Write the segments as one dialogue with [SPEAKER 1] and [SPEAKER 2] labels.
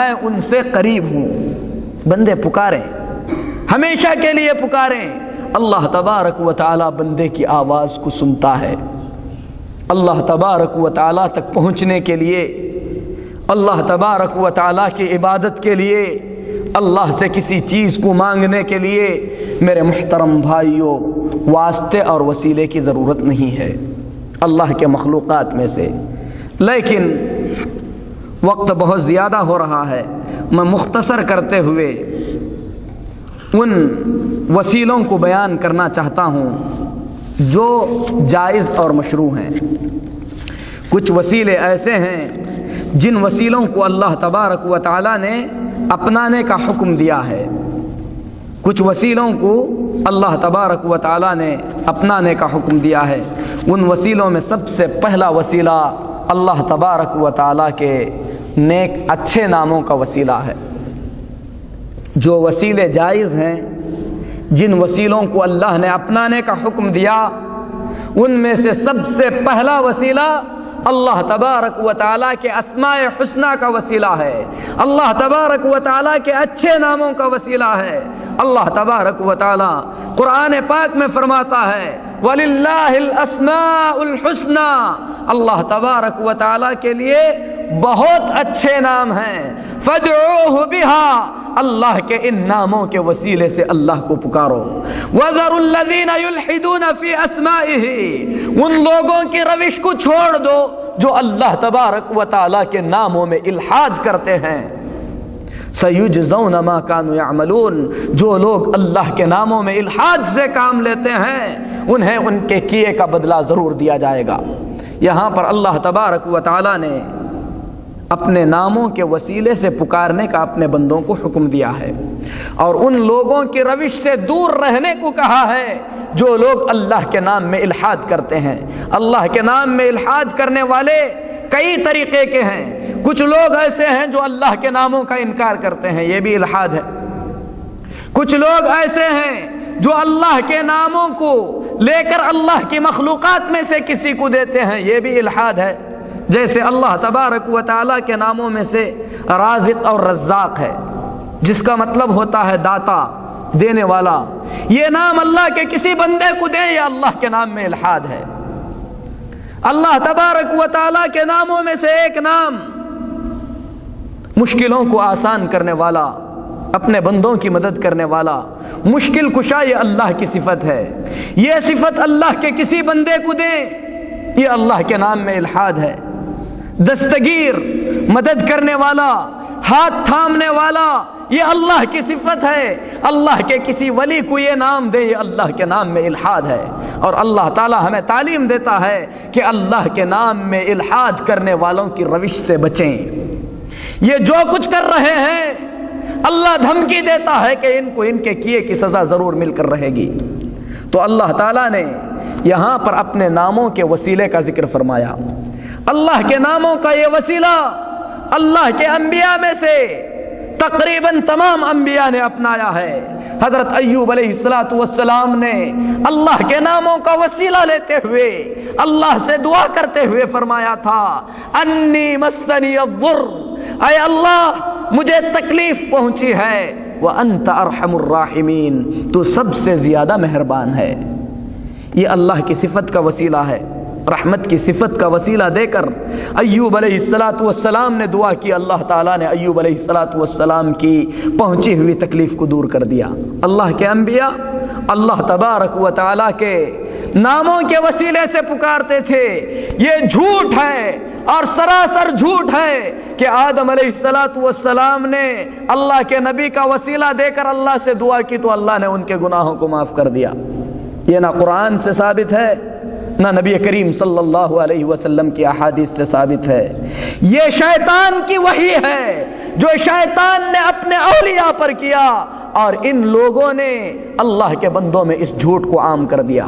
[SPEAKER 1] میں ان سے قریب ہوں. بندے پکاریں، ہمیشہ کے لیے پکاریں. اللہ تبارک و تعالی بندے کی آواز کو سنتا ہے. اللہ تبارک و تعالی تک پہنچنے کے لیے، اللہ تبارک و تعالی کی عبادت کے لیے، اللہ سے کسی چیز کو مانگنے کے لیے میرے محترم بھائیوں واسطے اور وسیلے کی ضرورت نہیں ہے اللہ کے مخلوقات میں سے. لیکن وقت بہت زیادہ ہو رہا ہے، میں مختصر کرتے ہوئے ان وسیلوں کو بیان کرنا چاہتا ہوں جو جائز اور مشروع ہیں. کچھ وسیلے ایسے ہیں جن وسیلوں کو اللہ تبارک و تعالی نے اپنانے کا حکم دیا ہے. کچھ وسیلوں کو اللہ تبارک و تعالی نے اپنانے کا حکم دیا ہے. ان وسیلوں میں سب سے پہلا وسیلہ اللہ تبارک و تعالی کے نیک اچھے ناموں کا وسیلہ ہے. جو وسیلے جائز ہیں، جن وسیلوں کو اللہ نے اپنانے کا حکم دیا، ان میں سے سب سے پہلا وسیلہ اللہ تبارک و تعالیٰ کے اسماء حسنہ کا وسیلہ ہے. اللہ تبارک و تعالیٰ کے اچھے ناموں کا وسیلہ ہے. اللہ تبارک و تعالیٰ قرآن پاک میں فرماتا ہے وَلِلَّهِ الْأَسْمَاءُ الْحُسْنَى. اللہ تبارک و تعالیٰ کے لیے بہت اچھے نام ہیں. فَادْعُوهُ بِهَا. اللہ کے ان ناموں کے وسیلے سے اللہ کو پکارو. وَذَرُوا الَّذِينَ يُلْحِدُونَ فِي أَسْمَائِهِ. ان لوگوں کی روش کو چھوڑ دو جو اللہ تبارک و تعالیٰ کے ناموں میں الحاد کرتے ہیں. سَيُجْزَوْنَ مَا كَانُوا يَعْمَلُونَ. جو لوگ اللہ کے ناموں میں الحاد سے کام لیتے ہیں انہیں ان کے کیے کا بدلہ ضرور دیا جائے گا. یہاں پر اللہ تبارک و تعالیٰ نے اپنے ناموں کے وسیلے سے پکارنے کا اپنے بندوں کو حکم دیا ہے، اور ان لوگوں کی روش سے دور رہنے کو کہا ہے جو لوگ اللہ کے نام میں الحاد کرتے ہیں. اللہ کے نام میں الحاد کرنے والے کئی طریقے کے ہیں. کچھ لوگ ایسے ہیں جو اللہ کے ناموں کا انکار کرتے ہیں، یہ بھی الحاد ہے. کچھ لوگ ایسے ہیں جو اللہ کے ناموں کو لے کر اللہ کی مخلوقات میں سے کسی کو دیتے ہیں، یہ بھی الحاد ہے. جیسے اللہ تبارک و تعالیٰ کے ناموں میں سے رازق اور رزاق ہے، جس کا مطلب ہوتا ہے داتا، دینے والا. یہ نام اللہ کے کسی بندے کو دیں، یہ اللہ کے نام میں الحاد ہے. اللہ تبارک و تعالیٰ کے ناموں میں سے ایک نام مشکلوں کو آسان کرنے والا، اپنے بندوں کی مدد کرنے والا، مشکل کشا، یہ اللہ کی صفت ہے. یہ صفت اللہ کے کسی بندے کو دیں، یہ اللہ کے نام میں الحاد ہے. دستگیر، مدد کرنے والا، ہاتھ تھامنے والا، یہ اللہ کی صفت ہے. اللہ کے کسی ولی کو یہ نام دے، یہ اللہ کے نام میں الحاد ہے. اور اللہ تعالی ہمیں تعلیم دیتا ہے کہ اللہ کے نام میں الحاد کرنے والوں کی روش سے بچیں. یہ جو کچھ کر رہے ہیں اللہ دھمکی دیتا ہے کہ ان کو ان کے کیے کی سزا ضرور مل کر رہے گی. تو اللہ تعالیٰ نے یہاں پر اپنے ناموں کے وسیلے کا ذکر فرمایا. اللہ کے ناموں کا یہ وسیلہ اللہ کے انبیاء میں سے تقریباً تمام انبیاء نے اپنایا ہے. حضرت ایوب علیہ السلام نے اللہ کے ناموں کا وسیلہ لیتے ہوئے اللہ سے دعا کرتے ہوئے فرمایا تھا انی مسنی الضر. اے اللہ مجھے تکلیف پہنچی ہے، وانت ارحم الراحمین، تو سب سے زیادہ مہربان ہے. یہ اللہ کی صفت کا وسیلہ ہے. رحمت کی صفت کا وسیلہ دے کر ایوب علیہ السلام نے دعا کی. اللہ تعالیٰ نے ایوب علیہ السلام کی پہنچی ہوئی تکلیف کو دور کر دیا. اللہ کے انبیاء اللہ تبارک و تعالیٰ کے ناموں کے وسیلے سے پکارتے تھے. یہ جھوٹ ہے اور سراسر جھوٹ ہے کہ آدم علیہ السلام نے اللہ کے نبی کا وسیلہ دے کر اللہ سے دعا کی تو اللہ نے ان کے گناہوں کو معاف کر دیا. یہ نہ قرآن سے ثابت ہے، نہ نبی کریم صلی اللہ علیہ وسلم کی احادیث سے ثابت ہے. یہ شیطان کی وحی ہے جو شیطان نے اپنے اولیاء پر کیا، اور ان لوگوں نے اللہ کے بندوں میں اس جھوٹ کو عام کر دیا.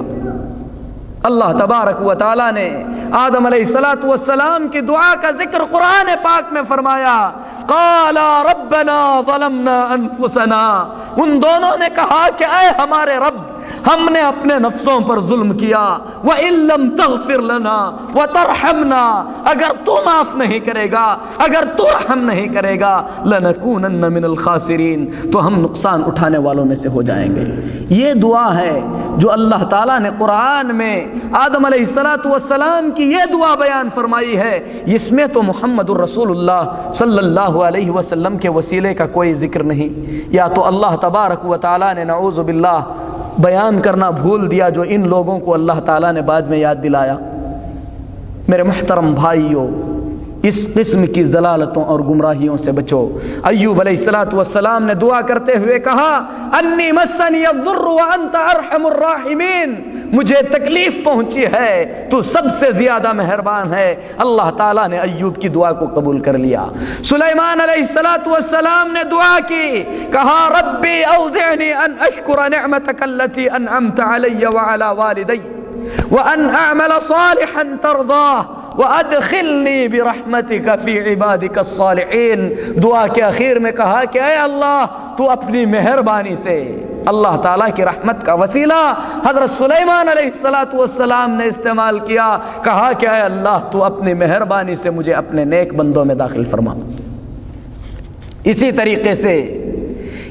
[SPEAKER 1] اللہ تبارک و تعالیٰ نے آدم علیہ السلام کی دعا کا ذکر قرآن پاک میں فرمایا. قالا ربنا ظلمنا انفسنا. ان دونوں نے کہا کہ اے ہمارے رب، ہم نے اپنے نفسوں پر ظلم کیا، وَإِن لَّمْ تَغْفِرْ لَنَا وَتَرْحَمْنَا، اگر تو معاف نہیں کرے گا، اگر تو رحم نہیں کرے گا، لَنَكُونَنَّ مِنَ الْخَاسِرِينَ، تو ہم نقصان اٹھانے والوں میں سے ہو جائیں گے۔ یہ دعا ہے جو اللہ تعالیٰ نے قرآن میں آدم علیہ السلام کی یہ دعا بیان فرمائی ہے، اس میں تو محمد الرسول اللہ صلی اللہ علیہ وسلم کے وسیلے کا کوئی ذکر نہیں۔ یا تو اللہ تبارک و تعالیٰ نے نعوذ باللہ بیان کرنا بھول دیا، جو ان لوگوں کو اللہ تعالیٰ نے بعد میں یاد دلایا۔ میرے محترم بھائیوں، اس قسم کی ضلالتوں اور گمراہیوں سے بچو۔ ایوب علیہ السلام نے دعا کرتے ہوئے کہا، انی مسنی الضر وانت ارحم الراحمین، مجھے تکلیف پہنچی ہے، تو سب سے زیادہ مہربان ہے۔ اللہ تعالیٰ نے ایوب کی دعا کو قبول کر لیا۔ سلیمان علیہ السلام نے دعا کی، کہا ربی اوزعنی ان اشکر نعمتک التی انعمت علی وعلی والدی وان اعمل صالحا ترضاہ وَأَدْخِلْنِي بِرَحْمَتِكَ فِي عِبَادِكَ الصَّالِحِينَ۔ دعا کے آخر میں کہا کہ اے اللہ، تو اپنی مہربانی سے، اللہ تعالیٰ کی رحمت کا وسیلہ حضرت سلیمان علیہ السلام نے استعمال کیا، کہا کہ اے اللہ، تو اپنی مہربانی سے مجھے اپنے نیک بندوں میں داخل فرما۔ اسی طریقے سے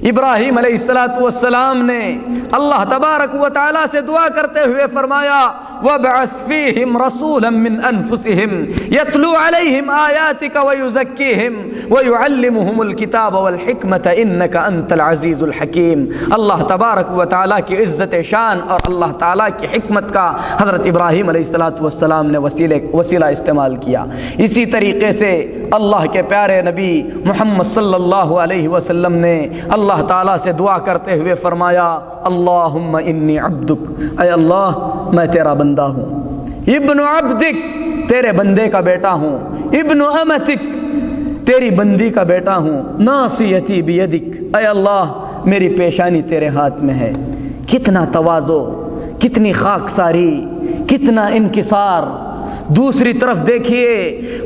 [SPEAKER 1] ابراہیم علیہ السلام نے اللہ تبارک و تعالیٰ سے دعا کرتے ہوئے فرمایا، وَابْعَثْ فِيهِمْ رَسُولًا مِّنْ أَنفُسِهِمْ يَتْلُو عَلَيْهِمْ آيَاتِكَ وَيُزَكِّيهِمْ وَيُعَلِّمُهُمُ الْكِتَابَ وَالْحِكْمَةَ إِنَّكَ أَنْتَ الْعَزِيزُ الْحَكِيمُ۔ اللہ تبارک و تعالیٰ کی عزت شان اور اللہ تعالیٰ کی حکمت کا حضرت ابراہیم علیہ السلام نے وسیلہ استعمال کیا۔ اسی طریقے سے اللہ کے پیارے نبی محمد صلی اللہ علیہ وسلم نے اللہ تعالیٰ سے دعا کرتے ہوئے فرمایا، اللہم انی عبدک، اے اللہ میں تیرا بندہ ہوں، ابن عبدک تیرے بندے کا بیٹا ہوں، ابن امتک تیری بندی کا بیٹا ہوں، ناصیتی بیدک، اے اللہ میری پیشانی تیرے ہاتھ میں ہے۔ کتنا تواضع، کتنی خاکساری، کتنا انکسار۔ دوسری طرف دیکھیے،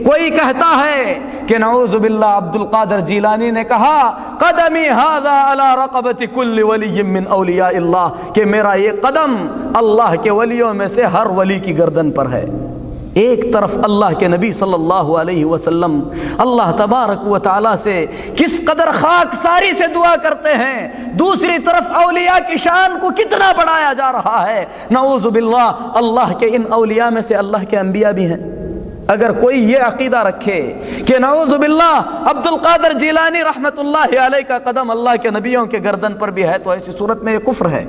[SPEAKER 1] کوئی کہتا ہے کہ نعوذ باللہ عبد القادر جیلانی نے کہا، قدمی ھذا علی رقبۃ کل ولی من اولیاء اللہ، کہ میرا یہ قدم اللہ کے ولیوں میں سے ہر ولی کی گردن پر ہے۔ ایک طرف اللہ کے نبی صلی اللہ علیہ وسلم اللہ تبارک و تعالیٰ سے کس قدر خاکساری سے دعا کرتے ہیں، دوسری طرف اولیاء کی شان کو کتنا بڑھایا جا رہا ہے۔ نعوذ باللہ اللہ کے ان اولیاء میں سے اللہ کے انبیاء بھی ہیں۔ اگر کوئی یہ عقیدہ رکھے کہ نعوذ باللہ عبد القادر جیلانی رحمت اللہ علیہ کا قدم اللہ کے نبیوں کے گردن پر بھی ہے، تو ایسی صورت میں یہ کفر ہے۔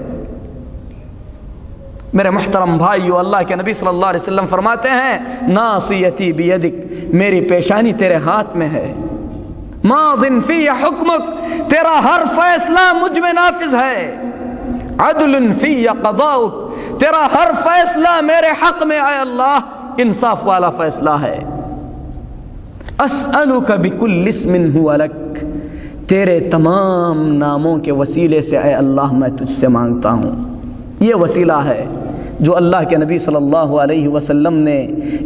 [SPEAKER 1] میرے محترم بھائیو، اللہ کے نبی صلی اللہ علیہ وسلم فرماتے ہیں، ناصیتی بیدک، میری پیشانی تیرے ہاتھ میں ہے، ماض فی حکمک، تیرا ہر فیصلہ مجھ میں نافذ ہے، عدل فی قضاؤک، تیرا ہر فیصلہ میرے حق میں، اے اللہ انصاف والا فیصلہ ہے۔ اسألک بکل اسم ہو لک، تیرے تمام ناموں کے وسیلے سے اے اللہ میں تجھ سے مانگتا ہوں۔ یہ وسیلہ ہے جو اللہ کے نبی صلی اللہ علیہ وسلم نے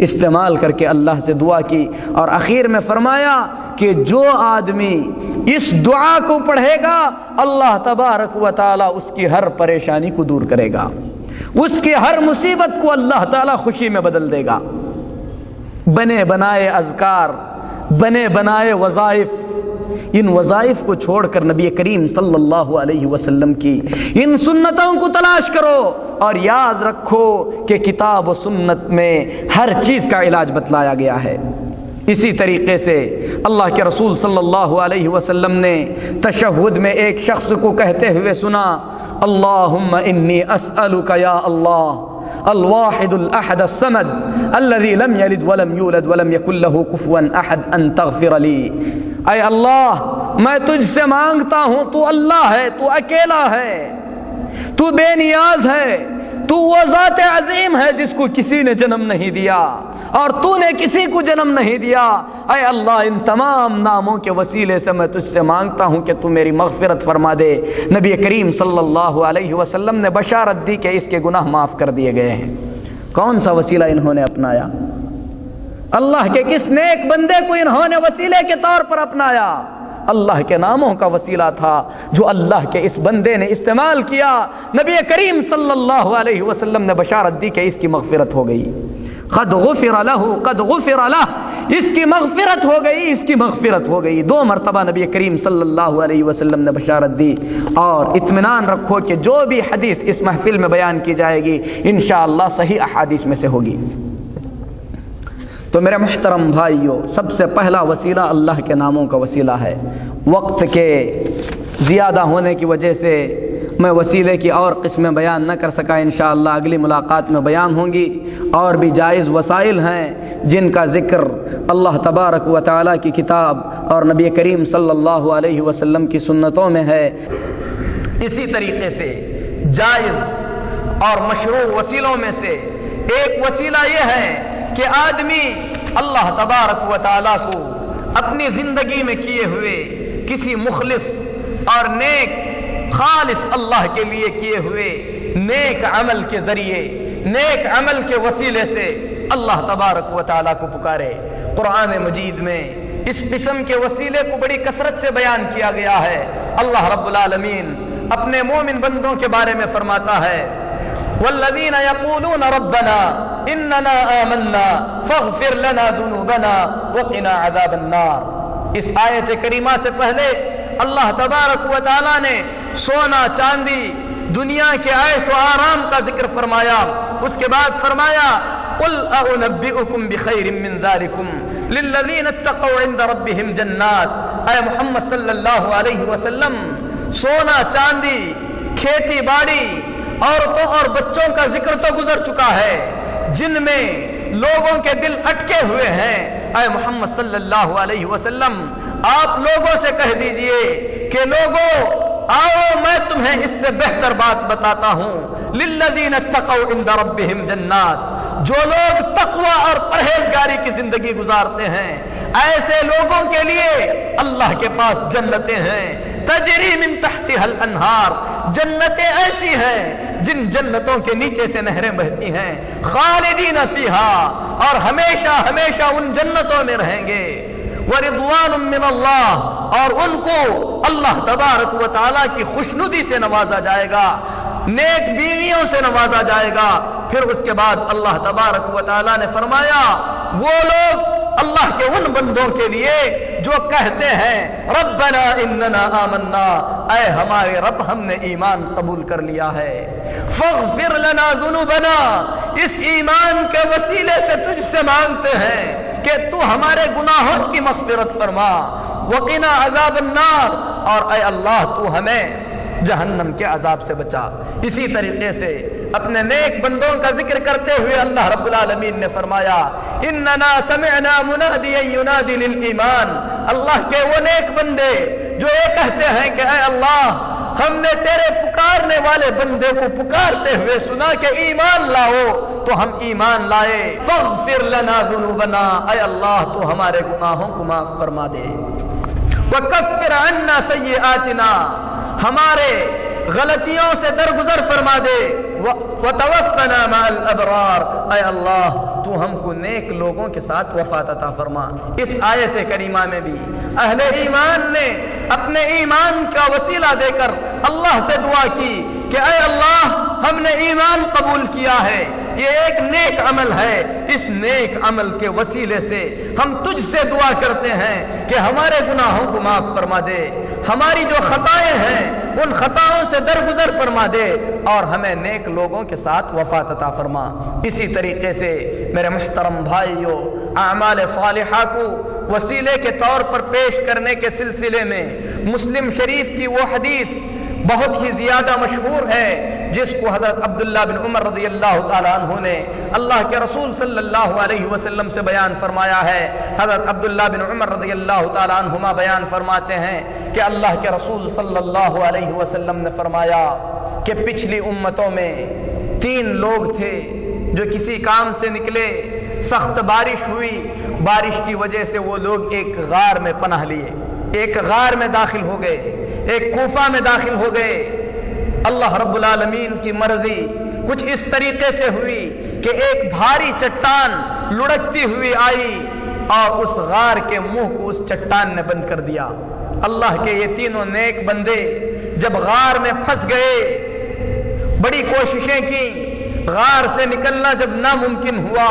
[SPEAKER 1] استعمال کر کے اللہ سے دعا کی، اور آخر میں فرمایا کہ جو آدمی اس دعا کو پڑھے گا، اللہ تبارک و تعالیٰ اس کی ہر پریشانی کو دور کرے گا، اس کی ہر مصیبت کو اللہ تعالیٰ خوشی میں بدل دے گا۔ بنے بنائے اذکار، بنے بنائے وظائف، ان وظائف کو چھوڑ کر نبی کریم صلی اللہ علیہ وسلم کی ان سنتوں کو تلاش کرو، اور یاد رکھو کہ کتاب و سنت میں ہر چیز کا علاج بتلایا گیا ہے۔ اسی طریقے سے اللہ کے رسول صلی اللہ علیہ وسلم نے تشہد میں ایک شخص کو کہتے ہوئے سنا، اللہم انی اسألک یا اللہ الواحد الاحد الصمد الذي لم يلد ولم يولد ولم يكن له كفوا احد ان تغفر لي، اے اللہ میں تجھ سے مانگتا ہوں، تو اللہ ہے، تو اکیلا ہے، تو بے نیاز ہے، تو وہ ذات عظیم ہے جس کو کسی نے جنم نہیں دیا اور تو نے کسی کو جنم نہیں دیا۔ اے اللہ ان تمام ناموں کے وسیلے سے میں تجھ سے مانگتا ہوں کہ تو میری مغفرت فرما دے۔ نبی کریم صلی اللہ علیہ وسلم نے بشارت دی کہ اس کے گناہ معاف کر دیے گئے ہیں۔ کون سا وسیلہ انہوں نے اپنایا؟ اللہ کے کس نیک بندے کو انہوں نے وسیلے کے طور پر اپنایا؟ اللہ کے ناموں کا وسیلہ تھا جو اللہ کے اس بندے نے استعمال کیا۔ نبی کریم صلی اللہ علیہ وسلم نے بشارت دی کہ اس کی مغفرت ہو گئی، قد غفر لہ قد غفر لہ، اس کی مغفرت ہو گئی، اس کی مغفرت ہو گئی۔ 2 مرتبہ نبی کریم صلی اللہ علیہ وسلم نے بشارت دی۔ اور اطمینان رکھو کہ جو بھی حدیث اس محفل میں بیان کی جائے گی انشاءاللہ صحیح احادیث میں سے ہوگی۔ تو میرے محترم بھائیو، سب سے پہلا وسیلہ اللہ کے ناموں کا وسیلہ ہے۔ وقت کے زیادہ ہونے کی وجہ سے میں وسیلے کی اور قسمیں بیان نہ کر سکا، انشاءاللہ اگلی ملاقات میں بیان ہوں گی۔ اور بھی جائز وسائل ہیں جن کا ذکر اللہ تبارک و تعالیٰ کی کتاب اور نبی کریم صلی اللہ علیہ وسلم کی سنتوں میں ہے۔ اسی طریقے سے جائز اور مشروع وسیلوں میں سے ایک وسیلہ یہ ہے کہ آدمی اللہ تبارک و تعالیٰ کو اپنی زندگی میں کیے ہوئے کسی مخلص اور نیک خالص اللہ کے لیے کیے ہوئے نیک عمل کے ذریعے، نیک عمل کے وسیلے سے اللہ تبارک و تعالیٰ کو پکارے۔ قرآن مجید میں اس قسم کے وسیلے کو بڑی کثرت سے بیان کیا گیا ہے۔ اللہ رب العالمین اپنے مومن بندوں کے بارے میں فرماتا ہے والذین یقولون ربنا اننا آمنا فاغفر لنا ذنوبنا وقنا عذاب النار۔ اس آیت کریمہ سے پہلے اللہ تبارک و تعالیٰ نے سونا چاندی دنیا کے عیش و آرام کا ذکر فرمایا، اس کے بعد فرمایا قل اعنبئکم بخیر من ذالکم للذین اتقوا عند ربہم جنات۔ اے محمد صلی اللہ علیہ وسلم، سونا چاندی، کھیتی باڑی، عورتوں اور بچوں کا ذکر تو گزر چکا ہے جن میں لوگوں کے دل اٹکے ہوئے ہیں۔ اے محمد صلی اللہ علیہ وسلم، آپ لوگوں سے کہہ دیجئے کہ لوگوں آؤ میں تمہیں اس سے بہتر بات بتاتا ہوں۔ للذین اتقوا عند ربہم جنات، جو لوگ تقوی اور پرہیزگاری کی زندگی گزارتے ہیں ایسے لوگوں کے لیے اللہ کے پاس جنتیں ہیں، تجری من تحتها الانہار، جنتیں ایسی ہیں جن جنتوں کے نیچے سے نہریں بہتی ہیں، خالدین فیہا، اور ہمیشہ ہمیشہ ان جنتوں میں رہیں گے، ورضوان من اللہ، اور ان کو اللہ تبارک و تعالیٰ کی خوشنودی سے نوازا جائے گا، نیک بیویوں سے نوازا جائے گا۔ پھر اس کے بعد اللہ تبارک و تعالیٰ نے فرمایا وہ لوگ اللہ کے ان بندوں کے لیے جو کہتے ہیں ربنا اننا آمنا، اے ہمارے رب ہم نے ایمان قبول کر لیا ہے، فاغفر لنا ذنوبنا، اس ایمان کے وسیلے سے تجھ سے مانگتے ہیں کہ تو ہمارے گناہوں کی مغفرت فرما، وقنا عذاب النار، اور اے اللہ تو ہمیں جہنم کے عذاب سے بچا۔ اسی طریقے سے اپنے نیک بندوں کا ذکر کرتے ہوئے اللہ رب العالمین نے فرمایا اننا سمعنا منادیا ینادی للایمان، اللہ کے وہ نیک بندے جو یہ کہتے ہیں کہ اے اللہ ہم نے تیرے پکارنے والے بندے کو پکارتے ہوئے سنا کہ ایمان لاؤ، تو ہم ایمان لائے۔ فاغفر لنا ذنوبنا، اے اللہ تو ہمارے گناہوں کو معاف فرما دے، وکفر عنا سیئاتنا، ہمارے غلطیوں سے درگزر فرما دے، وتوفنا مع الابرار، اے اللہ تو ہم کو نیک لوگوں کے ساتھ وفات عطا فرما۔ اس آیت کریمہ میں بھی اہل ایمان نے اپنے ایمان کا وسیلہ دے کر اللہ سے دعا کی کہ اے اللہ ہم نے ایمان قبول کیا ہے، یہ ایک نیک عمل ہے، اس نیک عمل کے وسیلے سے ہم تجھ سے دعا کرتے ہیں کہ ہمارے گناہوں کو معاف فرما دے، ہماری جو خطائیں ہیں ان خطاؤں سے درگزر فرما دے، اور ہمیں نیک لوگوں کے ساتھ وفات عطا فرما۔ اسی طریقے سے میرے محترم بھائیو، اعمال صالحہ کو وسیلے کے طور پر پیش کرنے کے سلسلے میں مسلم شریف کی وہ حدیث بہت ہی زیادہ مشہور ہے جس کو حضرت عبداللہ بن عمر رضی اللہ تعالیٰ عنہ نے اللہ کے رسول صلی اللہ علیہ وسلم سے بیان فرمایا ہے۔ حضرت عبداللہ بن عمر رضی اللہ تعالیٰ عنہما بیان فرماتے ہیں کہ اللہ کے رسول صلی اللہ علیہ وسلم نے فرمایا کہ پچھلی امتوں میں 3 لوگ تھے جو کسی کام سے نکلے، سخت بارش ہوئی، بارش کی وجہ سے وہ لوگ ایک غار میں پناہ لیے، ایک غار میں داخل ہو گئے، ایک کوفہ میں داخل ہو گئے۔ اللہ رب العالمین کی مرضی کچھ اس طریقے سے ہوئی کہ ایک بھاری چٹان لڑکتی ہوئی آئی اور اس غار کے منہ کو اس چٹان نے بند کر دیا۔ اللہ کے یہ تینوں نیک بندے جب غار میں پھنس گئے، بڑی کوششیں کی، غار سے نکلنا جب ناممکن ہوا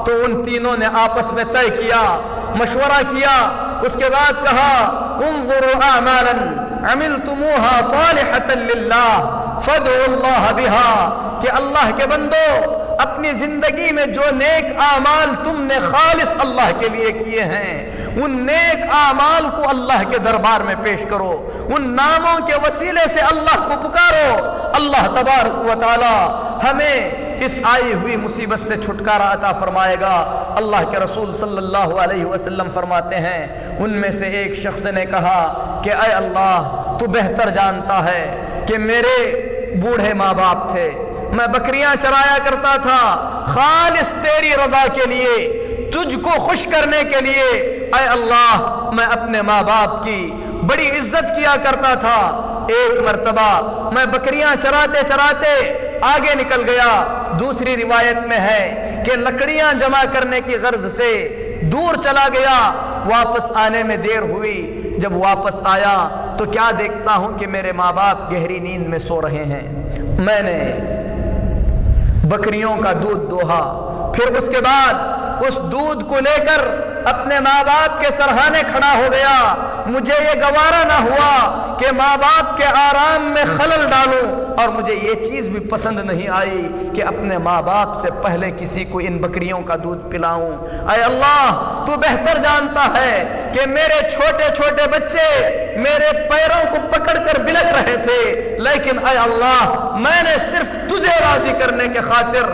[SPEAKER 1] تو ان تینوں نے آپس میں طے کیا، مشورہ کیا، اس کے بعد کہا انظروا اعمالا عملتموها صالحة للہ فادعوا اللہ بها، کہ اللہ کے بندو اپنی زندگی میں جو نیک اعمال تم نے خالص اللہ کے لیے کیے ہیں، ان نیک اعمال کو اللہ کے دربار میں پیش کرو، ان ناموں کے وسیلے سے اللہ کو پکارو، اللہ تبارک و تعالی ہمیں اس آئی ہوئی مصیبت سے چھٹکارا عطا فرمائے گا۔ اللہ کے رسول صلی اللہ علیہ وسلم فرماتے ہیں ان میں سے ایک شخص نے کہا کہ اے اللہ تو بہتر جانتا ہے کہ میرے بوڑھے ماں باپ تھے، میں بکریاں چرایا کرتا تھا خالص تیری رضا کے لیے، تجھ کو خوش کرنے کے لیے، اے اللہ میں اپنے ماں باپ کی بڑی عزت کیا کرتا تھا۔ ایک مرتبہ میں بکریاں چراتے چراتے آگے نکل گیا، دوسری روایت میں ہے کہ لکڑیاں جمع کرنے کی غرض سے دور چلا گیا، واپس آنے میں دیر ہوئی، جب واپس آیا تو کیا دیکھتا ہوں کہ میرے ماں باپ گہری نیند میں سو رہے ہیں۔ میں نے بکریوں کا دودھ دوہا، پھر اس کے بعد اس دودھ کو لے کر اپنے ماں باپ کے سرہانے کھڑا ہو گیا۔ مجھے یہ گوارا نہ ہوا کہ ماں باپ کے آرام میں خلل ڈالوں، اور مجھے یہ چیز بھی پسند نہیں آئی کہ اپنے ماں باپ سے پہلے کسی کو ان بکریوں کا دودھ پلاؤں۔ اے اللہ تو بہتر جانتا ہے کہ میرے چھوٹے چھوٹے بچے میرے پیروں کو پکڑ کر بلک رہے تھے، لیکن اے اللہ میں نے صرف تجھے راضی کرنے کے خاطر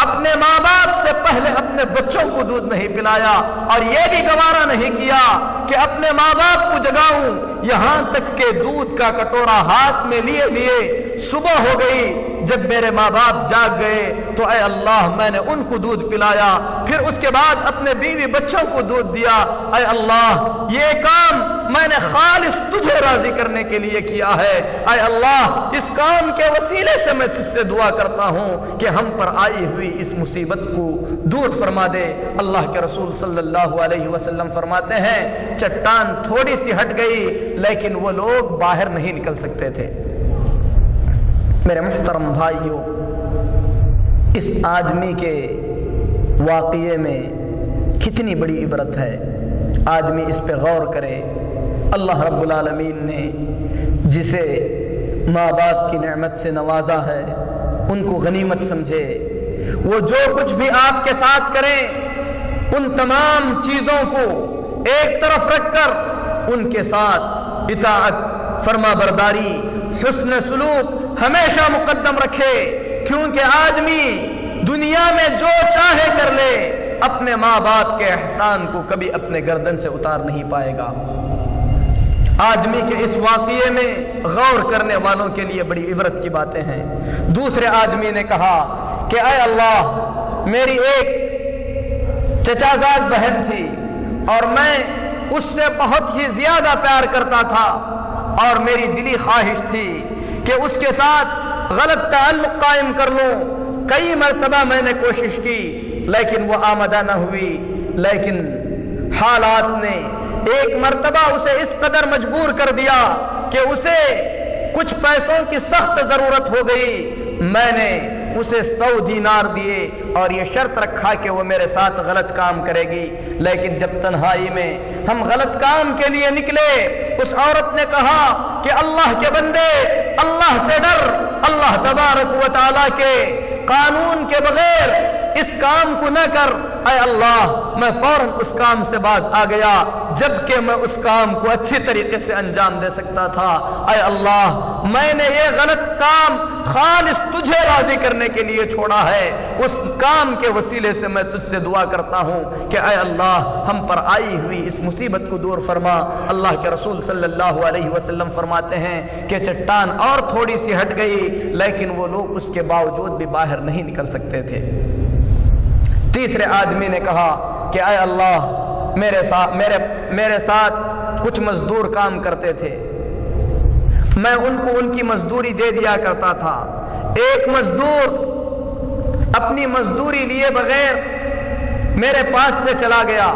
[SPEAKER 1] اپنے ماں باپ سے پہلے اپنے بچوں کو دودھ نہیں پلایا، اور یہ بھی گوارا نہیں کیا کہ اپنے ماں باپ کو جگاؤں، یہاں تک کہ دودھ کا کٹورا ہاتھ میں لیے لیے صبح ہو گئی۔ جب میرے ماں باپ جاگ گئے تو اے اللہ میں نے ان کو دودھ پلایا، پھر اس کے بعد اپنے بیوی بچوں کو دودھ دیا۔ اے اللہ یہ کام میں نے خالص تجھے راضی کرنے کے لیے کیا ہے۔ اے اللہ اس کام کے وسیلے سے میں تجھ سے دعا کرتا ہوں کہ ہم پر آئی ہوئی اس مصیبت کو دور فرما دے۔ اللہ کے رسول صلی اللہ علیہ وسلم فرماتے ہیں چٹان تھوڑی سی ہٹ گئی لیکن وہ لوگ باہر نہیں نکل سکتے تھے۔ میرے محترم بھائیوں، اس آدمی کے واقعے میں کتنی بڑی عبرت ہے، آدمی اس پہ غور کرے۔ اللہ رب العالمین نے جسے ماں باپ کی نعمت سے نوازا ہے ان کو غنیمت سمجھے، وہ جو کچھ بھی آپ کے ساتھ کریں ان تمام چیزوں کو ایک طرف رکھ کر ان کے ساتھ اطاعت، فرما برداری، حسن سلوک ہمیشہ مقدم رکھے، کیونکہ آدمی دنیا میں جو چاہے کر لے اپنے ماں باپ کے احسان کو کبھی اپنے گردن سے اتار نہیں پائے گا۔ آدمی کے اس واقعے میں غور کرنے والوں کے لیے بڑی عبرت کی باتیں ہیں۔ دوسرے آدمی نے کہا کہ اے اللہ میری ایک چچا زاد بہن تھی اور میں اس سے بہت ہی زیادہ پیار کرتا تھا، اور میری دلی خواہش تھی کہ اس کے ساتھ غلط تعلق قائم کر لوں۔ کئی مرتبہ میں نے کوشش کی لیکن وہ آمدہ نہ ہوئی، لیکن حالات نے ایک مرتبہ اسے اس قدر مجبور کر دیا کہ اسے کچھ پیسوں کی سخت ضرورت ہو گئی۔ میں نے اسے 100 دینار دیے اور یہ شرط رکھا کہ وہ میرے ساتھ غلط کام کرے گی، لیکن جب تنہائی میں ہم غلط کام کے لیے نکلے اس عورت نے کہا کہ اللہ کے بندے اللہ سے ڈر، اللہ تبارک و تعالیٰ کے قانون کے بغیر اس کام کو نہ کر۔ اے اللہ میں فوراً اس کام سے باز آ گیا جبکہ میں اس کام کو اچھی طریقے سے انجام دے سکتا تھا۔ اے اللہ میں نے یہ غلط کام خالص تجھے راضی کرنے کے لیے چھوڑا ہے، اس کام کے وسیلے سے میں تجھ سے دعا کرتا ہوں کہ اے اللہ ہم پر آئی ہوئی اس مصیبت کو دور فرما۔ اللہ کے رسول صلی اللہ علیہ وسلم فرماتے ہیں کہ چٹان اور تھوڑی سی ہٹ گئی لیکن وہ لوگ اس کے باوجود بھی باہر نہیں نکل سکتے تھے۔ تیسرے آدمی نے کہا کہ اے اللہ میرے ساتھ کچھ مزدور کام کرتے تھے، میں ان کو ان کی مزدوری دے دیا کرتا تھا۔ ایک مزدور اپنی مزدوری لیے بغیر میرے پاس سے چلا گیا،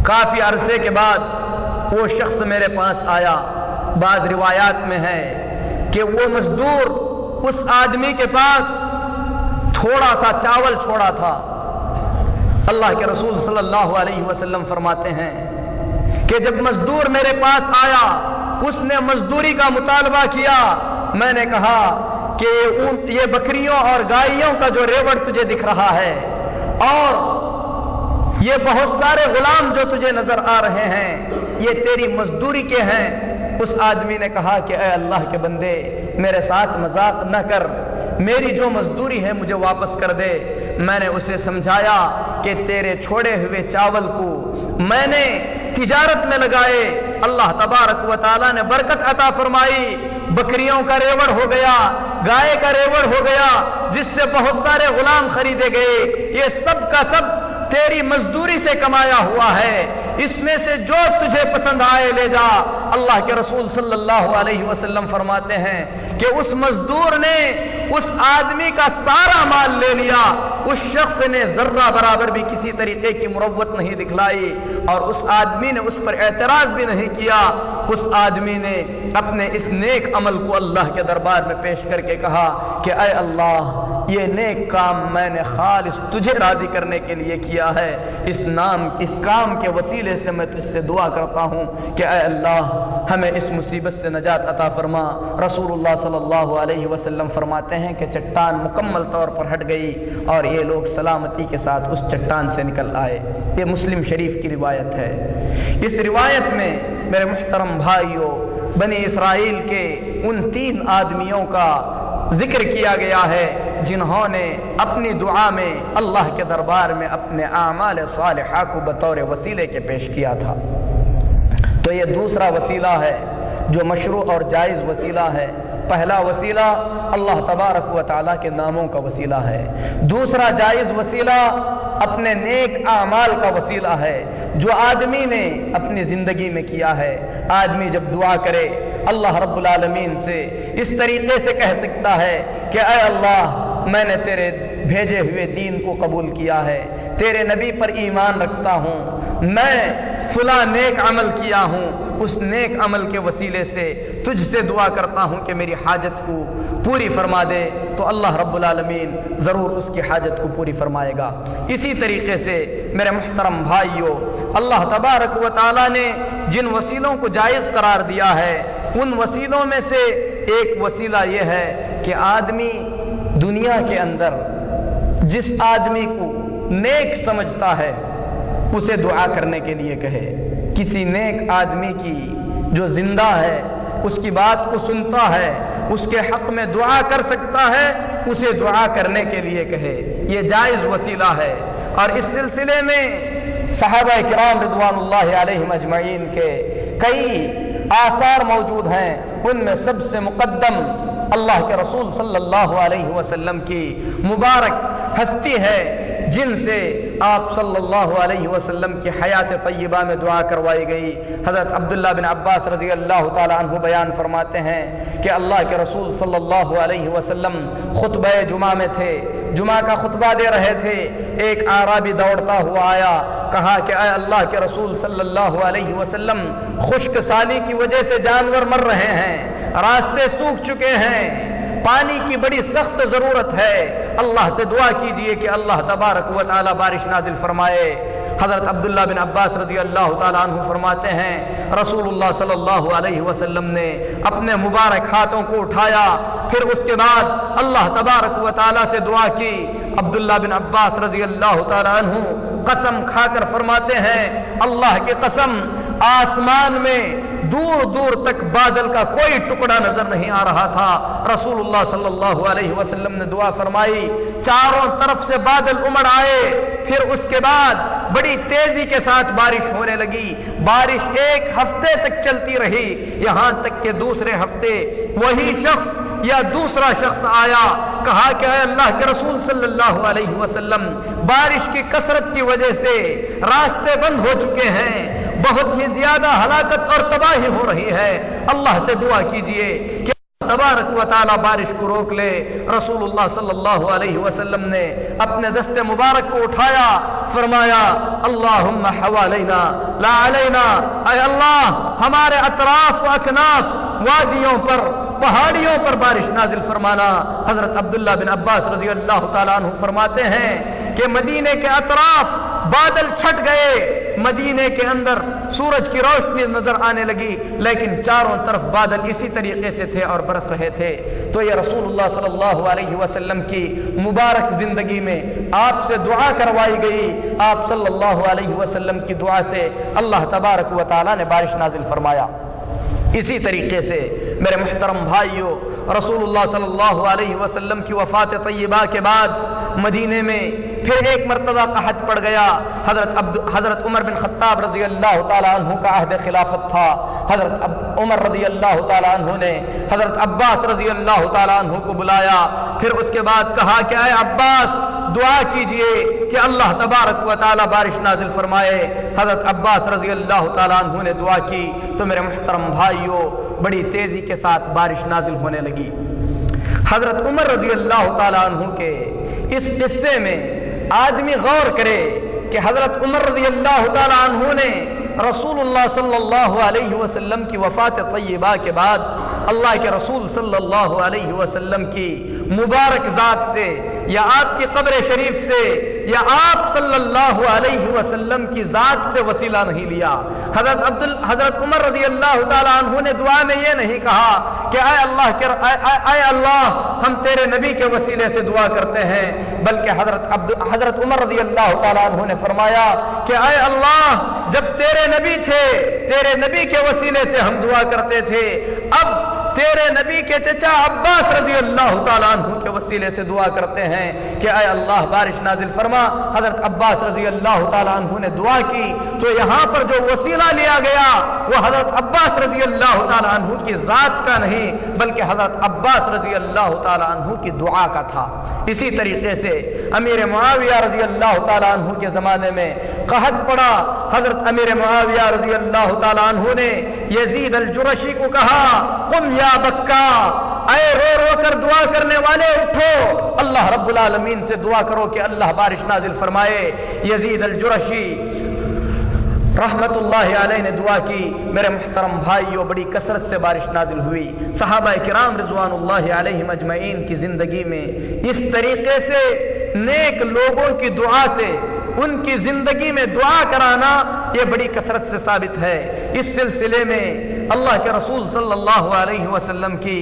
[SPEAKER 1] کافی عرصے کے بعد وہ شخص میرے پاس آیا. بعض روایات میں ہے کہ وہ مزدور اس آدمی کے پاس تھوڑا سا چاول چھوڑا تھا. اللہ کے رسول صلی اللہ علیہ وسلم فرماتے ہیں کہ جب مزدور میرے پاس آیا, اس نے مزدوری کا مطالبہ کیا. میں نے کہا کہ یہ بکریوں اور گائیوں کا جو ریوڑ تجھے دکھ رہا ہے اور یہ بہت سارے غلام جو تجھے نظر آ رہے ہیں, یہ تیری مزدوری کے ہیں. اس آدمی نے کہا کہ اے اللہ کے بندے, میرے ساتھ مذاق نہ کر, میری جو مزدوری ہے مجھے واپس کر دے. میں نے اسے سمجھایا کہ تیرے چھوڑے ہوئے چاول کو میں نے تجارت میں لگائے, اللہ تبارک و تعالیٰ نے برکت عطا فرمائی, بکریوں کا ریوڑ ہو گیا, گائے کا ریوڑ ہو گیا, جس سے بہت سارے غلام خریدے گئے. یہ سب کا سب تیری مزدوری سے کمایا ہوا ہے, اس میں سے جو تجھے پسند آئے لے جا. اللہ کے رسول صلی اللہ علیہ وسلم فرماتے ہیں کہ اس مزدور نے اس آدمی کا سارا مال لے لیا. اس شخص نے ذرہ برابر بھی کسی طریقے کی مروت نہیں دکھلائی اور اس آدمی نے اس پر اعتراض بھی نہیں کیا. اس آدمی نے اپنے اس نیک عمل کو اللہ کے دربار میں پیش کر کے کہا کہ اے اللہ, یہ نیک کام میں نے خالص تجھے راضی کرنے کے لیے کیا ہے. اس کام کے وسیلے سے میں تجھ سے دعا کرتا ہوں کہ اے اللہ ہمیں اس مصیبت سے نجات عطا فرما. رسول اللہ صلی اللہ علیہ وسلم فرماتے ہیں کہ چٹان مکمل طور پر ہٹ گئی اور یہ لوگ سلامتی کے ساتھ اس چٹان سے نکل آئے. یہ مسلم شریف کی روایت ہے. اس روایت میں میرے محترم بھائیوں, بنی اسرائیل کے ان 3 آدمیوں کا ذکر کیا گیا ہے جنہوں نے اپنی دعا میں اللہ کے دربار میں اپنے اعمال صالحہ کو بطور وسیلے کے پیش کیا تھا. تو یہ دوسرا وسیلہ ہے جو مشروع اور جائز وسیلہ ہے. پہلا وسیلہ اللہ تبارک و تعالیٰ کے ناموں کا وسیلہ ہے. دوسرا جائز وسیلہ اپنے نیک اعمال کا وسیلہ ہے جو آدمی نے اپنی زندگی میں کیا ہے. آدمی جب دعا کرے اللہ رب العالمین سے اس طریقے سے کہہ سکتا ہے کہ اے اللہ, میں نے تیرے بھیجے ہوئے دین کو قبول کیا ہے, تیرے نبی پر ایمان رکھتا ہوں, میں فلاں نیک عمل کیا ہوں, اس نیک عمل کے وسیلے سے تجھ سے دعا کرتا ہوں کہ میری حاجت کو پوری فرما دے. تو اللہ رب العالمین ضرور اس کی حاجت کو پوری فرمائے گا. اسی طریقے سے میرے محترم بھائیوں, اللہ تبارک و تعالیٰ نے جن وسیلوں کو جائز قرار دیا ہے ان وسیلوں میں سے ایک وسیلہ یہ ہے کہ آدمی دنیا کے اندر جس آدمی کو نیک سمجھتا ہے اسے دعا کرنے کے لیے کہے. کسی نیک آدمی کی جو زندہ ہے, اس کی بات کو سنتا ہے, اس کے حق میں دعا کر سکتا ہے, اسے دعا کرنے کے لیے کہے. یہ جائز وسیلہ ہے. اور اس سلسلے میں صحابہ کرام رضوان اللہ علیہم اجمعین کے کئی آثار موجود ہیں. ان میں سب سے مقدم اللہ کے رسول صلی اللہ علیہ وسلم کی مبارک ہستی ہے جن سے آپ صلی اللہ علیہ وسلم کی حیات طیبہ میں دعا کروائی گئی. حضرت عبداللہ بن عباس رضی اللہ تعالیٰ عنہ بیان فرماتے ہیں کہ اللہ کے رسول صلی اللہ علیہ وسلم خطبہ جمعہ میں تھے, جمعہ کا خطبہ دے رہے تھے. ایک اعرابی دوڑتا ہوا آیا, کہا کہ اے اللہ کے رسول صلی اللہ علیہ وسلم, خشک سالی کی وجہ سے جانور مر رہے ہیں, راستے سوکھ چکے ہیں, پانی کی بڑی سخت ضرورت ہے, اللہ سے دعا کیجئے کہ اللہ تبارک و تعالی بارش نازل فرمائے. حضرت عبداللہ بن عباس رضی اللہ تعالیٰ عنہ فرماتے ہیں رسول اللہ صلی اللہ علیہ وسلم نے اپنے مبارک ہاتھوں کو اٹھایا, پھر اس کے بعد اللہ تبارک و تعالیٰ سے دعا کی. عبداللہ بن عباس رضی اللہ تعالیٰ عنہ قسم کھا کر فرماتے ہیں اللہ کی قسم, آسمان میں دور دور تک بادل کا کوئی ٹکڑا نظر نہیں آ رہا تھا. رسول اللہ صلی اللہ علیہ وسلم نے دعا فرمائی, چاروں طرف سے بادل امڑ آئے, پھر اس کے بعد بڑی تیزی کے ساتھ بارش ہونے لگی. بارش 1 ہفتے تک چلتی رہی, یہاں تک کہ دوسرے ہفتے وہی شخص یا دوسرا شخص آیا, کہا کہ اے اللہ کے رسول صلی اللہ علیہ وسلم, بارش کی کثرت کی وجہ سے راستے بند ہو چکے ہیں, بہت ہی زیادہ ہلاکت اور تباہی ہو رہی ہے, اللہ سے دعا کیجئے کہ تبارک و تعالی بارش کو روک لے۔ رسول اللہ صلی اللہ علیہ وسلم نے اپنے دست مبارک کو اٹھایا، فرمایا اللہم حوالینا لا علینا، اے اللہ ہمارے اطراف و اکناف وادیوں پر، پہاڑیوں پر بارش نازل فرمانا۔ حضرت عبداللہ بن عباس رضی اللہ تعالیٰ عنہ فرماتے ہیں کہ مدینے کے اطراف بادل چھٹ گئے، مدینے کے اندر سورج کی روشنی نظر آنے لگی، لیکن چاروں طرف بادل اسی طریقے سے تھے اور برس رہے تھے۔ تو یہ رسول اللہ صلی اللہ علیہ وسلم کی مبارک زندگی میں آپ سے دعا کروائی گئی، آپ صلی اللہ علیہ وسلم کی دعا سے اللہ تبارک و تعالیٰ نے بارش نازل فرمایا۔ اسی طریقے سے میرے محترم بھائیوں، رسول اللہ صلی اللہ علیہ وسلم کی وفات طیبہ کے بعد مدینے میں پھر ایک مرتبہ قحط پڑ گیا۔ حضرت عمر بن خطاب رضی اللہ تعالیٰ عنہ کا عہد خلافت تھا۔ حضرت عمر رضی اللہ تعالیٰ عنہ نے حضرت عباس رضی اللہ تعالیٰ عنہ کو بلایا، پھر اس کے بعد کہا کہ اے عباس دعا کیجئے کہ اللہ تبارک و تعالیٰ بارش نازل فرمائے۔ حضرت عباس رضی اللہ تعالیٰ عنہ نے دعا کی تو میرے محترم بھائیوں بڑی تیزی کے ساتھ بارش نازل ہونے لگی۔ حضرت عمر رضی اللہ تعالیٰ عنہ کے اس قصے میں آدمی غور کرے کہ حضرت عمر رضی اللہ تعالیٰ عنہ نے رسول اللہ صلی اللہ علیہ وسلم کی وفات طیبہ کے بعد اللہ کے رسول صلی اللہ علیہ وسلم کی مبارک ذات سے یا آپ کی قبر شریف سے یا آپ صلی اللہ علیہ وسلم کی ذات سے وسیلہ نہیں لیا۔ حضرت عمر رضی اللہ تعالیٰ عنہ نے دعا میں یہ نہیں کہا کہ اے اللہ ہم تیرے نبی کے وسیلے سے دعا کرتے ہیں، بلکہ حضرت عمر رضی اللہ تعالیٰ عنہ نے فرمایا کہ اے اللہ جب تیرے نبی تھے، تیرے نبی کے وسیلے سے ہم دعا کرتے تھے، اب تیرے نبی کے چچا عباس رضی اللہ تعالیٰ عنہ کے وسیلے سے دعا کرتے ہیں کہ اے اللہ بارش نازل فرما۔ حضرت عباس رضی اللہ تعالیٰ عنہ نے دعا کی تو یہاں پر جو وسیلہ لیا گیا وہ حضرت عباس رضی اللہ تعالیٰ عنہ کی ذات کا نہیں بلکہ حضرت عباس رضی اللہ تعالیٰ عنہ کی دعا کا تھا۔ اسی طریقے سے امیر معاویہ رضی اللہ تعالیٰ عنہ کے زمانے میں قحط پڑا، حضرت امیر معاویہ رضی اللہ تعالیٰ عنہ نے یزید الجرشی کو کہا قم یا بکا، اے رو رو کر دعا کرنے والے اٹھو، اللہ رب العالمین سے دعا کرو کہ اللہ بارش نازل فرمائے۔ یزید الجرشی رحمت اللہ علیہ نے دعا کی۔ میرے محترم بھائیوں بڑی کثرت سے بارش نازل ہوئی۔ صحابہ کرام رضوان اللہ علیہم اجمعین کی زندگی میں اس طریقے سے نیک لوگوں کی دعا سے ان کی زندگی میں دعا کرانا یہ بڑی کثرت سے ثابت ہے۔ اس سلسلے میں اللہ کے رسول صلی اللہ علیہ وسلم کی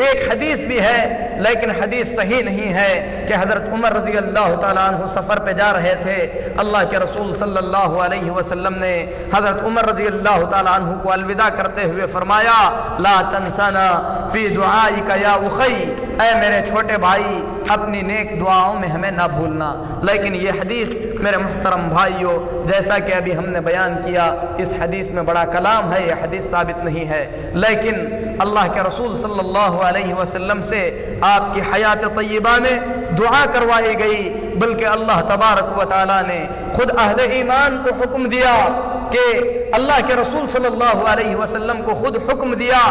[SPEAKER 1] ایک حدیث بھی ہے لیکن حدیث صحیح نہیں ہے کہ حضرت عمر رضی اللہ تعالیٰ عنہ سفر پہ جا رہے تھے، اللہ کے رسول صلی اللہ علیہ وسلم نے حضرت عمر رضی اللہ تعالیٰ عنہ کو الوداع کرتے ہوئے فرمایا لا تنسنا فی دعائک یا اخی، اے میرے چھوٹے بھائی اپنی نیک دعاؤں میں ہمیں نہ بھولنا۔ لیکن یہ حدیث میرے محترم بھائیوں جیسا کہ ابھی ہم نے بیان کیا اس حدیث میں بڑا کلام ہے، یہ حدیث ثابت نہیں ہے، لیکن اللہ کے رسول صلی اللہ علیہ وسلم سے آپ کی حیات طیبہ میں دعا کروائی گئی، بلکہ اللہ تبارک و تعالیٰ نے خود اہل ایمان کو حکم دیا کہ اللہ کے رسول صلی اللہ علیہ وسلم کو خود حکم دیا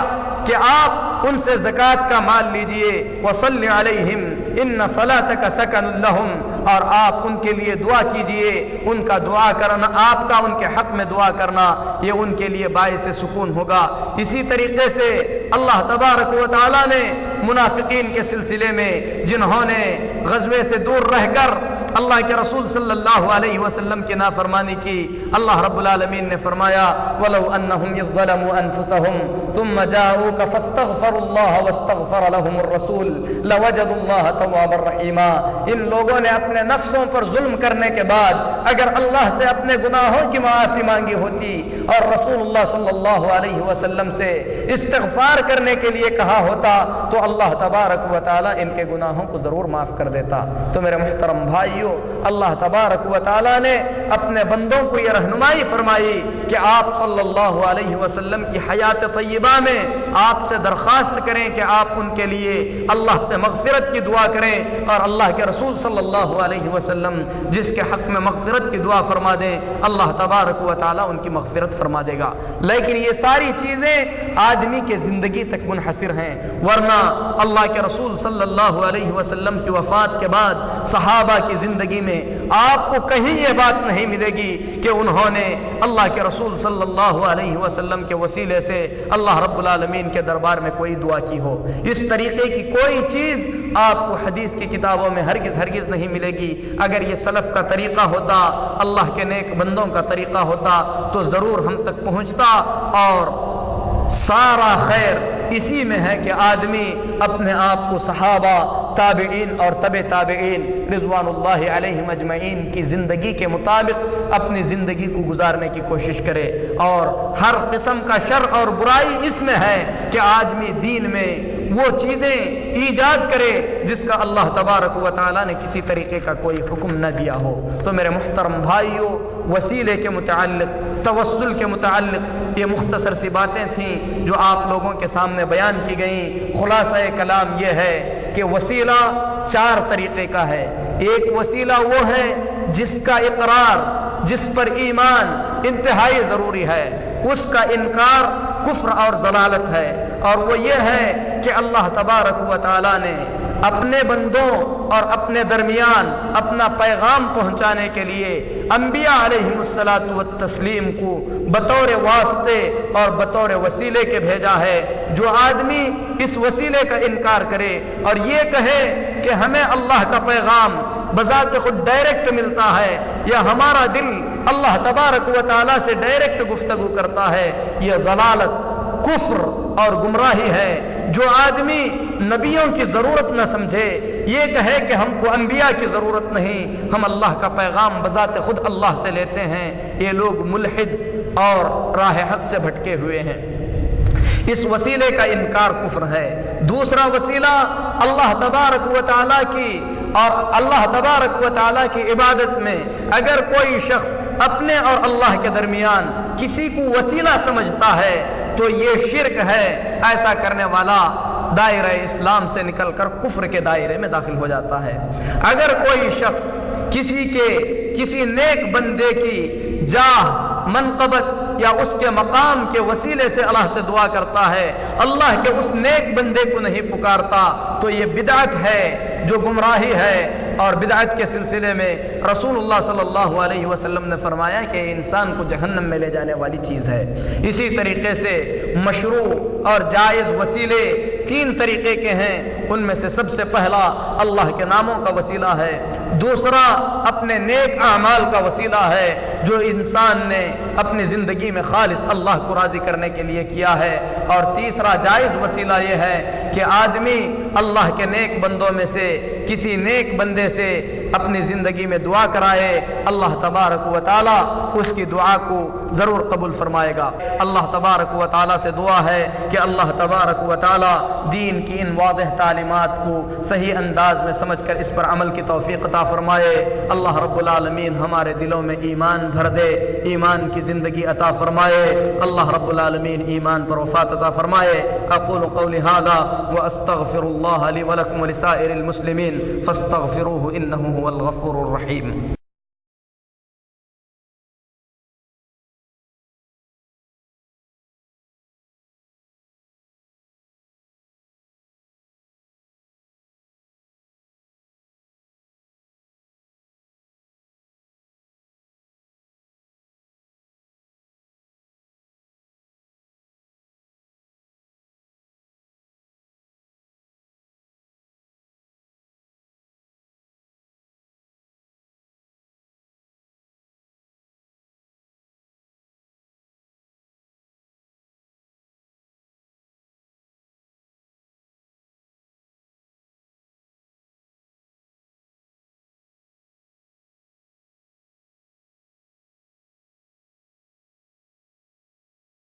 [SPEAKER 1] کہ آپ ان سے زکوٰۃ کا مال لیجئے وصلی علیہم ان صلاتک سکن لہم، اور آپ ان کے لیے دعا کیجئے، ان کا دعا کرنا، آپ کا ان کے حق میں دعا کرنا یہ ان کے لیے باعث سکون ہوگا۔ اسی طریقے سے اللہ تبارک و تعالیٰ نے منافقین کے سلسلے میں جنہوں نے غزوے سے دور رہ کر اللہ کے رسول صلی اللہ علیہ وسلم کی نافرمانی کی، اللہ رب العالمین نے فرمایا وَلَوْ أَنَّهُمْ إِذْ ظَلَمُوا أَنفُسَهُمْ ثُمَّ جَاءُوكَ فَاسْتَغْفَرُوا اللَّهَ وَاسْتَغْفَرَ لَهُمُ الرَّسُولُ لَوَجَدُوا اللَّهَ تَوَّابًا رَحِيمًا۔ ان لوگوں نے اپنے نفسوں پر ظلم کرنے کے بعد اگر اللہ سے اپنے گناہوں کی معافی مانگی ہوتی اور رسول اللہ صلی اللہ علیہ وسلم سے استغفار کرنے کے لیے کہا ہوتا تو اللہ تبارک و تعالی ان کے گناہوں کو ضرور معاف کر دیتا۔ تو میرے محترم بھائی بھائیوں، اللہ تبارک و تعالیٰ نے اپنے بندوں کو یہ رہنمائی فرمائی کہ آپ صلی اللہ علیہ وسلم کی حیات طیبہ میں آپ سے درخواست کریں کہ آپ ان کے لیے اللہ سے مغفرت کی دعا کریں، اور اللہ کے رسول صلی اللہ علیہ وسلم جس کے حق میں مغفرت کی دعا فرما دیں، اللہ تبارک و تعالیٰ ان کی مغفرت فرما دے گا۔ لیکن یہ ساری چیزیں آدمی کے زندگی تک منحصر ہیں، ورنہ اللہ کے رسول صلی اللہ علیہ وسلم کی وفات کے بعد صحابہ کی زندگی میں آپ کو کہیں یہ بات نہیں ملے گی کہ انہوں نے اللہ کے رسول صلی اللہ علیہ وسلم کے وسیلے سے اللہ رب العالمین کے دربار میں کوئی دعا کی ہو۔ اس طریقے کی کوئی چیز آپ کو حدیث کی کتابوں میں ہرگز نہیں ملے گی۔ اگر یہ سلف کا طریقہ ہوتا، اللہ کے نیک بندوں کا طریقہ ہوتا، تو ضرور ہم تک پہنچتا، اور سارا خیر اسی میں ہے کہ آدمی اپنے آپ کو صحابہ، تابعین اور تبع تابعین رضوان اللہ علیہم اجمعین کی زندگی کے مطابق اپنی زندگی کو گزارنے کی کوشش کرے، اور ہر قسم کا شر اور برائی اس میں ہے کہ آدمی دین میں وہ چیزیں ایجاد کرے جس کا اللہ تبارک و تعالیٰ نے کسی طریقے کا کوئی حکم نہ دیا ہو۔ تو میرے محترم بھائیوں، وسیلے کے متعلق، توسل کے متعلق یہ مختصر سی باتیں تھیں جو آپ لوگوں کے سامنے بیان کی گئیں۔ خلاصہ کلام یہ ہے کہ وسیلہ 4 طریقے کا ہے۔ ایک وسیلہ وہ ہے جس کا اقرار، جس پر ایمان انتہائی ضروری ہے، اس کا انکار کفر اور ضلالت ہے، اور وہ یہ ہے کہ اللہ تبارک و تعالیٰ نے اپنے بندوں اور اپنے درمیان اپنا پیغام پہنچانے کے لیے انبیاء علیہم الصلاۃ والتسلیم کو بطور واسطے اور بطور وسیلے کے بھیجا ہے۔ جو آدمی اس وسیلے کا انکار کرے اور یہ کہے کہ ہمیں اللہ کا پیغام بذات خود ڈائریکٹ ملتا ہے، یا ہمارا دل اللہ تبارک و تعالیٰ سے ڈائریکٹ گفتگو کرتا ہے، یہ ضلالت، کفر اور گمراہی ہے۔ جو آدمی نبیوں کی ضرورت نہ سمجھے، یہ کہے کہ ہم کو انبیاء کی ضرورت نہیں، ہم اللہ کا پیغام بذات خود اللہ سے لیتے ہیں، یہ لوگ ملحد اور راہ حق سے بھٹکے ہوئے ہیں۔ اس وسیلے کا انکار کفر ہے۔ دوسرا وسیلہ اللہ تبارک و تعالیٰ کی اور اللہ تبارک و تعالیٰ کی عبادت میں اگر کوئی شخص اپنے اور اللہ کے درمیان کسی کو وسیلہ سمجھتا ہے تو یہ شرک ہے۔ ایسا کرنے والا دائرہ اسلام سے نکل کر کفر کے دائرے میں داخل ہو جاتا ہے۔ اگر کوئی شخص کسی نیک بندے کی جاہ، منقبت یا اس کے مقام کے وسیلے سے اللہ سے دعا کرتا ہے، اللہ کے اس نیک بندے کو نہیں پکارتا، تو یہ بدعت ہے جو گمراہی ہے۔ اور بدعت کے سلسلے میں رسول اللہ صلی اللہ علیہ وسلم نے فرمایا کہ انسان کو جہنم میں لے جانے والی چیز ہے۔ اسی طریقے سے مشروع اور جائز وسیلے 3 طریقے کے ہیں۔ ان میں سے سب سے پہلا اللہ کے ناموں کا وسیلہ ہے، دوسرا اپنے نیک اعمال کا وسیلہ ہے جو انسان نے اپنی زندگی میں خالص اللہ کو راضی کرنے کے لیے کیا ہے، اور تیسرا جائز وسیلہ یہ ہے کہ آدمی اللہ کے نیک بندوں میں سے کسی نیک بندے سے اپنی زندگی میں دعا کرائے، اللہ تبارک و تعالیٰ اس کی دعا کو ضرور قبول فرمائے گا۔ اللہ تبارک و تعالیٰ سے دعا ہے کہ اللہ تبارک و تعالیٰ دین کی ان واضح تعلیمات کو صحیح انداز میں سمجھ کر اس پر عمل کی توفیق عطا فرمائے۔ اللہ رب العالمین ہمارے دلوں میں ایمان بھر دے، ایمان کی زندگی عطا فرمائے۔ اللہ رب العالمین ایمان پر وفات عطا فرمائے۔ اقول قولی ھذا واستغفر اللہ لی ولکم ولسائر المسلمین فاستغفروہ انہ هو الغفور الرحیم۔